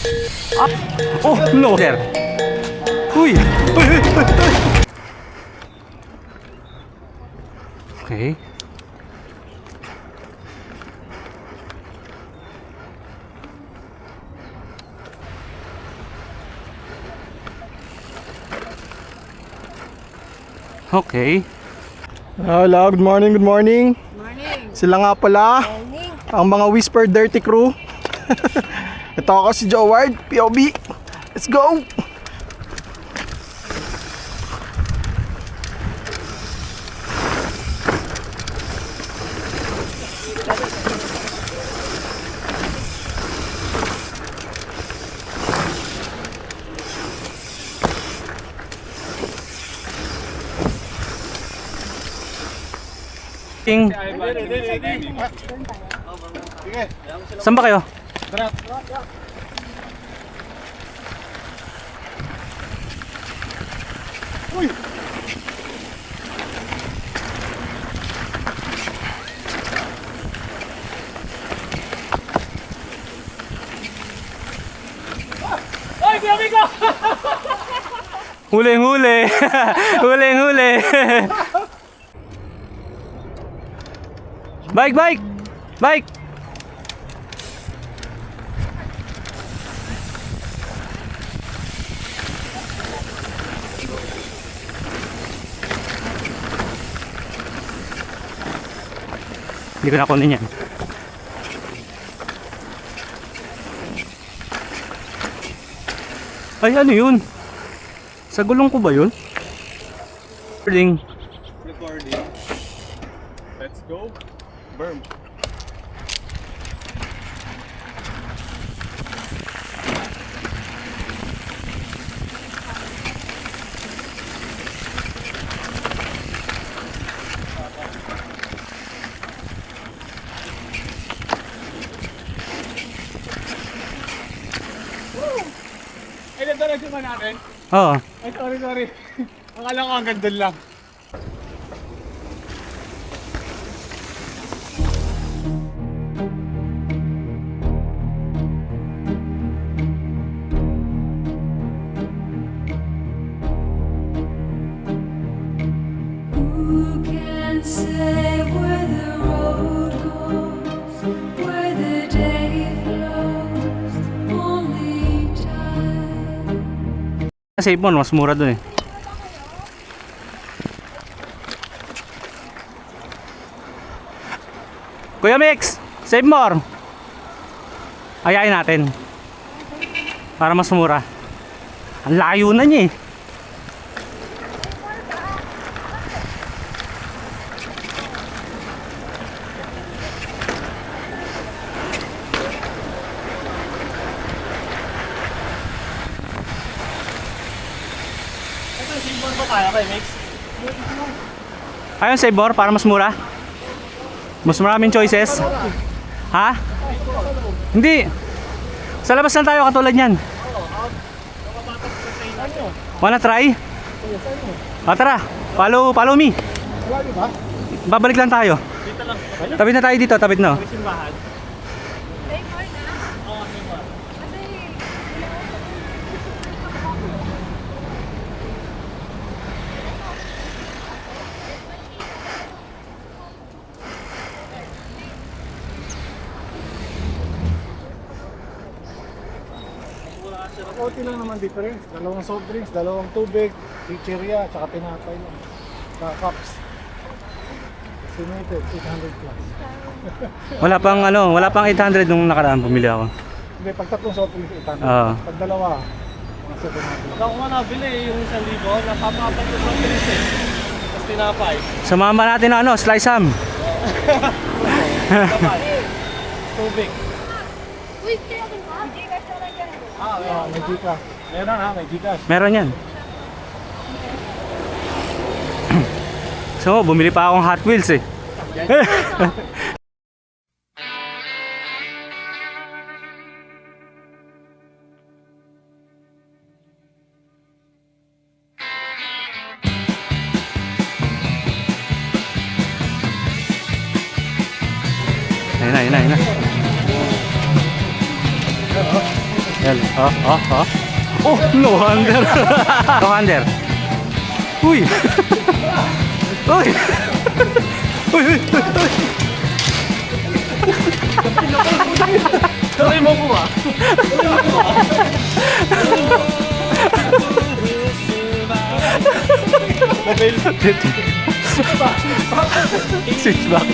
Ah. Oh, no, sir. Uy. Okay. Okay. Hello, good morning, good morning. Morning. Sila nga pala, Morning. ang mga Whisper Dirty Crew. Ito ako si Joe Ward, POB. Let's go! King. Saan ba kayo? Uy! Ay, biyabi ko! Huling-huli. Huling-huli. Bike, bike. Bike. Hindi ko na kunin yan. Ay, ano yun? Sa gulong ko ba yun? Recording. Recording. Let's go. Berm. Ay, nagdalag ba natin? Oo. Ay, sorry. Akala ko hanggang doon lang. Who can say where the road goes, where the day flows? Only time. Save mo, mas mura dun eh. Kuya Mix, save more. Ayain natin. Para mas mura. Ang layo na niya eh. Ito, simbol ba kaya kay Mix? Ayun, save more para mas mura. Mas maraming choices. Ha? Hindi. Sa labas lang tayo katulad niyan. Wanna try? Tara. Follow me. Babalik lang tayo. Tabit na tayo dito, tabit na. Simbahan. Konti lang naman difference. Dalawang soft drinks, dalawang tubig, chichirya, tsaka tinapay lang. Tsaka cups. Estimated, 800 plus. Wala pang 800 nung nakaraan bumili ako. Hindi, pag tatlong soft drinks, 800. Oo. Pag dalawa, mga 700. Pag ako nga nabili yung 1,000, napapapat ko sa pilis eh. Tapos tinapay. Sumama natin ng slice ham. Tubig. Uy, kaya ba? Gcash na lang dyan. May Gcash. Meron ha, may Gcash. Meron yan. So, bumili pa akong Hot Wheels eh. Ayun na. Yan. Oh, no wonder. No wonder. Uy. Uy. Uy, uy, uy. Tuloy mo po ah. Switch back.